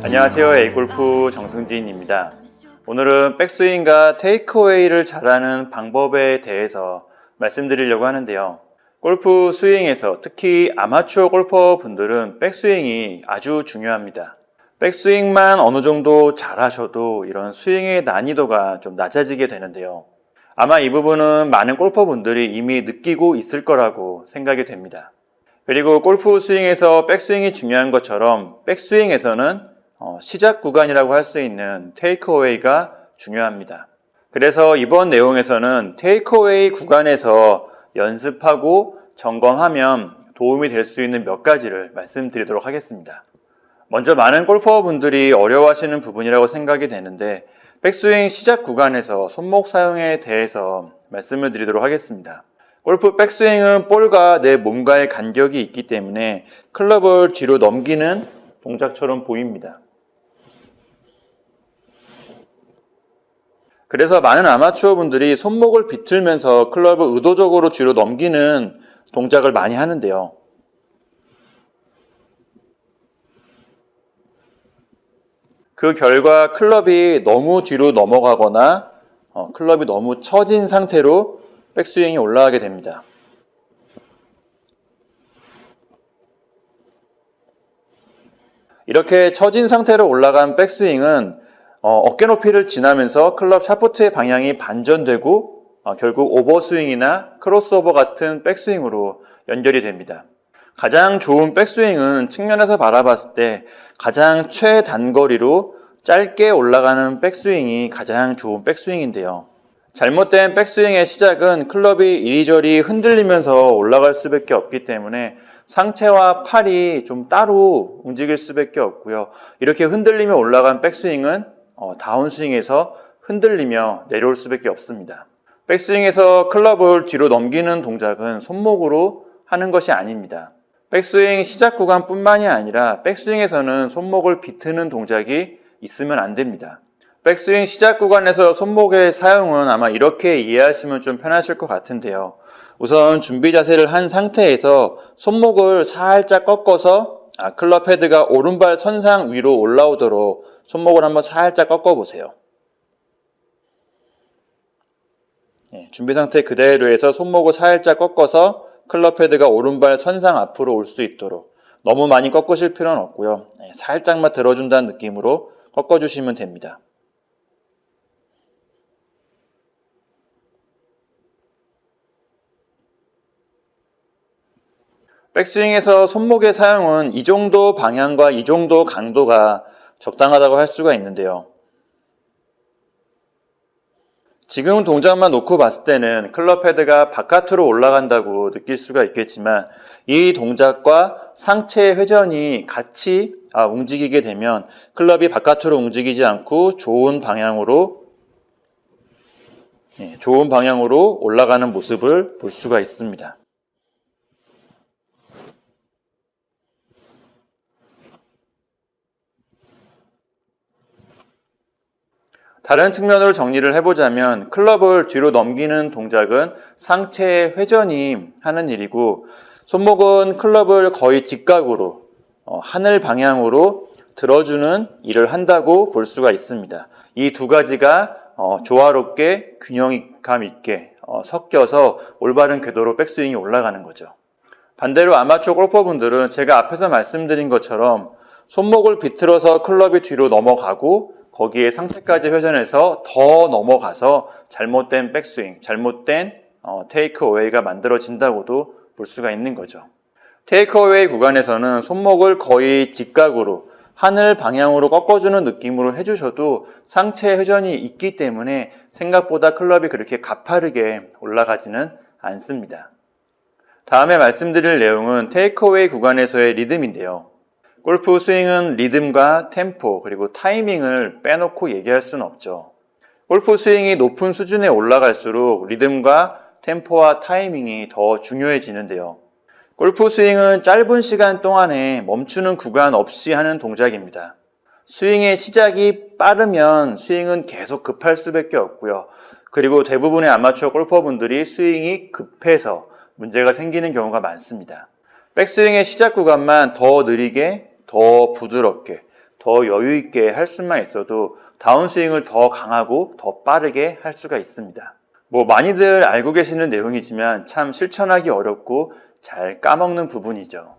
안녕하세요. A골프 정승진입니다. 오늘은 백스윙과 테이크어웨이를 잘하는 방법에 대해서 말씀드리려고 하는데요. 골프 스윙에서 특히 아마추어 골퍼 분들은 백스윙이 아주 중요합니다. 백스윙만 어느 정도 잘하셔도 이런 스윙의 난이도가 좀 낮아지게 되는데요. 아마 이 부분은 많은 골퍼 분들이 이미 느끼고 있을 거라고 생각이 됩니다. 그리고 골프 스윙에서 백스윙이 중요한 것처럼 백스윙에서는 시작 구간이라고 할 수 있는 테이크어웨이가 중요합니다. 그래서 이번 내용에서는 테이크어웨이 구간에서 연습하고 점검하면 도움이 될 수 있는 몇 가지를 말씀드리도록 하겠습니다. 먼저 많은 골퍼분들이 어려워하시는 부분이라고 생각이 되는데 백스윙 시작 구간에서 손목 사용에 대해서 말씀을 드리도록 하겠습니다. 골프 백스윙은 볼과 내 몸과의 간격이 있기 때문에 클럽을 뒤로 넘기는 동작처럼 보입니다. 그래서 많은 아마추어 분들이 손목을 비틀면서 클럽을 의도적으로 뒤로 넘기는 동작을 많이 하는데요. 그 결과 클럽이 너무 뒤로 넘어가거나 클럽이 너무 처진 상태로 백스윙이 올라가게 됩니다. 이렇게 처진 상태로 올라간 백스윙은 어깨 높이를 지나면서 클럽 샤프트의 방향이 반전되고 결국 오버스윙이나 크로스오버 같은 백스윙으로 연결이 됩니다. 가장 좋은 백스윙은 측면에서 바라봤을 때 가장 최단거리로 짧게 올라가는 백스윙이 가장 좋은 백스윙인데요. 잘못된 백스윙의 시작은 클럽이 이리저리 흔들리면서 올라갈 수밖에 없기 때문에 상체와 팔이 좀 따로 움직일 수밖에 없고요. 이렇게 흔들리며 올라간 백스윙은 다운스윙에서 흔들리며 내려올 수밖에 없습니다. 백스윙에서 클럽을 뒤로 넘기는 동작은 손목으로 하는 것이 아닙니다. 백스윙 시작 구간뿐만이 아니라 백스윙에서는 손목을 비트는 동작이 있으면 안 됩니다. 백스윙 시작 구간에서 손목의 사용은 아마 이렇게 이해하시면 좀 편하실 것 같은데요. 우선 준비 자세를 한 상태에서 손목을 살짝 꺾어서 클럽 헤드가 오른발 선상 위로 올라오도록 손목을 한번 살짝 꺾어보세요. 준비 상태 그대로 해서 손목을 살짝 꺾어서 클럽 헤드가 오른발 선상 앞으로 올 수 있도록 너무 많이 꺾으실 필요는 없고요. 살짝만 들어준다는 느낌으로 꺾어주시면 됩니다. 백스윙에서 손목의 사용은 이 정도 방향과 이 정도 강도가 적당하다고 할 수가 있는데요. 지금 동작만 놓고 봤을 때는 클럽 헤드가 바깥으로 올라간다고 느낄 수가 있겠지만 이 동작과 상체의 회전이 같이 움직이게 되면 클럽이 바깥으로 움직이지 않고 좋은 방향으로 올라가는 모습을 볼 수가 있습니다. 다른 측면으로 정리를 해보자면 클럽을 뒤로 넘기는 동작은 상체의 회전이 하는 일이고 손목은 클럽을 거의 직각으로 하늘 방향으로 들어주는 일을 한다고 볼 수가 있습니다. 이 두 가지가 조화롭게 균형감 있게 섞여서 올바른 궤도로 백스윙이 올라가는 거죠. 반대로 아마추어 골퍼분들은 제가 앞에서 말씀드린 것처럼 손목을 비틀어서 클럽이 뒤로 넘어가고 거기에 상체까지 회전해서 더 넘어가서 잘못된 백스윙, 잘못된 테이크어웨이가 만들어진다고도 볼 수가 있는 거죠. 테이크어웨이 구간에서는 손목을 거의 직각으로 하늘 방향으로 꺾어주는 느낌으로 해주셔도 상체 회전이 있기 때문에 생각보다 클럽이 그렇게 가파르게 올라가지는 않습니다. 다음에 말씀드릴 내용은 테이크어웨이 구간에서의 리듬인데요. 골프 스윙은 리듬과 템포 그리고 타이밍을 빼놓고 얘기할 수는 없죠. 골프 스윙이 높은 수준에 올라갈수록 리듬과 템포와 타이밍이 더 중요해지는데요. 골프 스윙은 짧은 시간 동안에 멈추는 구간 없이 하는 동작입니다. 스윙의 시작이 빠르면 스윙은 계속 급할 수밖에 없고요. 그리고 대부분의 아마추어 골퍼분들이 스윙이 급해서 문제가 생기는 경우가 많습니다. 백스윙의 시작 구간만 더 느리게, 더 부드럽게, 더 여유 있게 할 수만 있어도 다운스윙을 더 강하고 더 빠르게 할 수가 있습니다. 많이들 알고 계시는 내용이지만 참 실천하기 어렵고 잘 까먹는 부분이죠.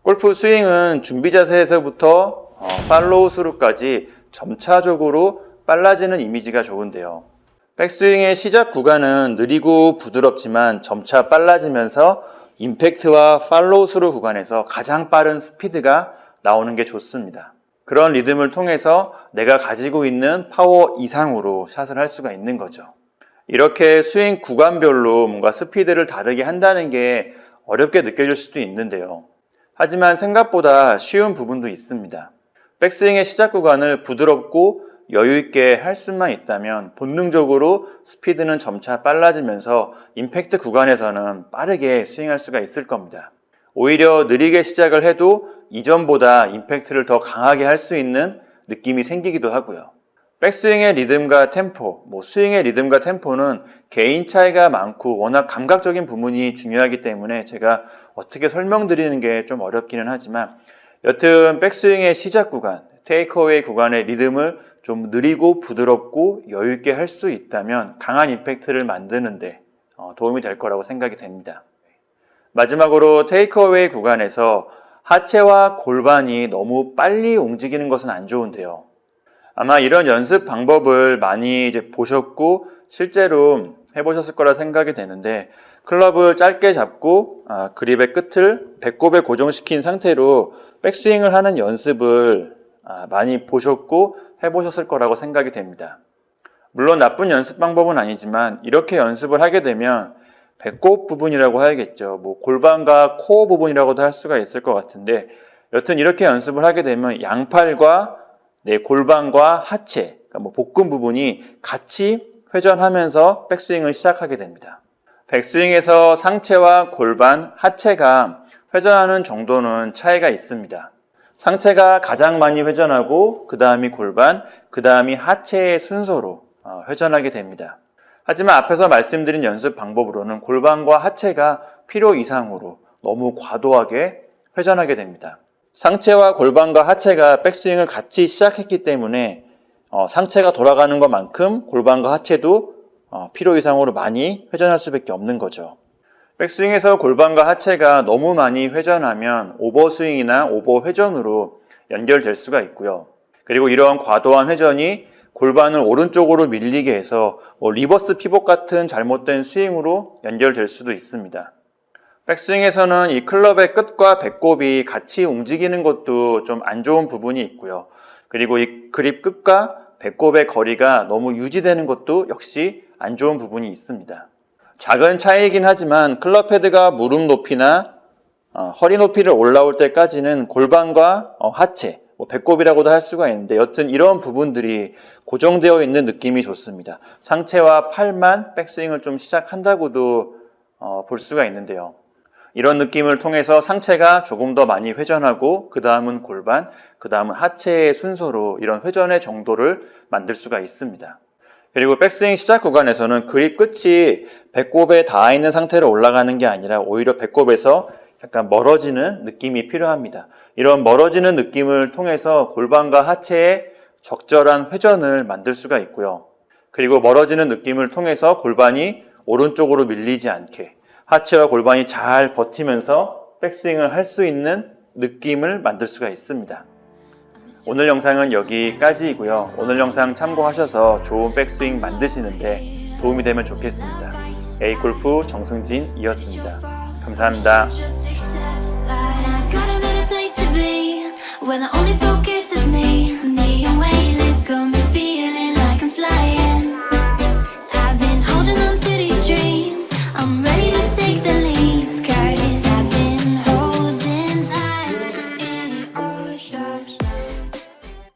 골프 스윙은 준비 자세에서부터 팔로우 스루까지 점차적으로 빨라지는 이미지가 좋은데요. 백스윙의 시작 구간은 느리고 부드럽지만 점차 빨라지면서 임팩트와 팔로우 스루 구간에서 가장 빠른 스피드가 나오는 게 좋습니다. 그런 리듬을 통해서 내가 가지고 있는 파워 이상으로 샷을 할 수가 있는 거죠. 이렇게 스윙 구간별로 뭔가 스피드를 다르게 한다는 게 어렵게 느껴질 수도 있는데요. 하지만 생각보다 쉬운 부분도 있습니다. 백스윙의 시작 구간을 부드럽고 여유 있게 할 수만 있다면 본능적으로 스피드는 점차 빨라지면서 임팩트 구간에서는 빠르게 스윙할 수가 있을 겁니다. 오히려 느리게 시작을 해도 이전보다 임팩트를 더 강하게 할 수 있는 느낌이 생기기도 하고요. 백스윙의 리듬과 템포, 스윙의 리듬과 템포는 개인 차이가 많고 워낙 감각적인 부분이 중요하기 때문에 제가 어떻게 설명드리는 게 좀 어렵기는 하지만 여튼 백스윙의 시작 구간, 테이크어웨이 구간의 리듬을 좀 느리고 부드럽고 여유 있게 할 수 있다면 강한 임팩트를 만드는데 도움이 될 거라고 생각이 됩니다. 마지막으로 테이크어웨이 구간에서 하체와 골반이 너무 빨리 움직이는 것은 안 좋은데요. 아마 이런 연습 방법을 많이 보셨고 실제로 해보셨을 거라 생각이 되는데 클럽을 짧게 잡고 그립의 끝을 배꼽에 고정시킨 상태로 백스윙을 하는 연습을 많이 보셨고 해보셨을 거라고 생각이 됩니다. 물론 나쁜 연습 방법은 아니지만 이렇게 연습을 하게 되면 배꼽 부분이라고 해야겠죠. 골반과 코어 부분이라고도 할 수가 있을 것 같은데 여튼 이렇게 연습을 하게 되면 양팔과 골반과 하체, 복근 부분이 같이 회전하면서 백스윙을 시작하게 됩니다. 백스윙에서 상체와 골반, 하체가 회전하는 정도는 차이가 있습니다. 상체가 가장 많이 회전하고 그 다음이 골반, 그 다음이 하체의 순서로 회전하게 됩니다. 하지만 앞에서 말씀드린 연습 방법으로는 골반과 하체가 필요 이상으로 너무 과도하게 회전하게 됩니다. 상체와 골반과 하체가 백스윙을 같이 시작했기 때문에 상체가 돌아가는 것만큼 골반과 하체도 필요 이상으로 많이 회전할 수밖에 없는 거죠. 백스윙에서 골반과 하체가 너무 많이 회전하면 오버스윙이나 오버회전으로 연결될 수가 있고요. 그리고 이런 과도한 회전이 골반을 오른쪽으로 밀리게 해서 리버스 피봇 같은 잘못된 스윙으로 연결될 수도 있습니다. 백스윙에서는 이 클럽의 끝과 배꼽이 같이 움직이는 것도 좀 안 좋은 부분이 있고요. 그리고 이 그립 끝과 배꼽의 거리가 너무 유지되는 것도 역시 안 좋은 부분이 있습니다. 작은 차이이긴 하지만 클럽 헤드가 무릎 높이나 허리 높이를 올라올 때까지는 골반과 하체, 배꼽이라고도 할 수가 있는데 여튼 이런 부분들이 고정되어 있는 느낌이 좋습니다. 상체와 팔만 백스윙을 좀 시작한다고도 볼 수가 있는데요. 이런 느낌을 통해서 상체가 조금 더 많이 회전하고 그 다음은 골반, 그 다음은 하체의 순서로 이런 회전의 정도를 만들 수가 있습니다. 그리고 백스윙 시작 구간에서는 그립 끝이 배꼽에 닿아 있는 상태로 올라가는 게 아니라 오히려 배꼽에서 약간 멀어지는 느낌이 필요합니다. 이런 멀어지는 느낌을 통해서 골반과 하체의 적절한 회전을 만들 수가 있고요. 그리고 멀어지는 느낌을 통해서 골반이 오른쪽으로 밀리지 않게 하체와 골반이 잘 버티면서 백스윙을 할 수 있는 느낌을 만들 수가 있습니다. 오늘 영상은 여기까지이고요. 오늘 영상 참고하셔서 좋은 백스윙 만드시는데 도움이 되면 좋겠습니다. A골프 정승진이었습니다. 감사합니다. when I only feel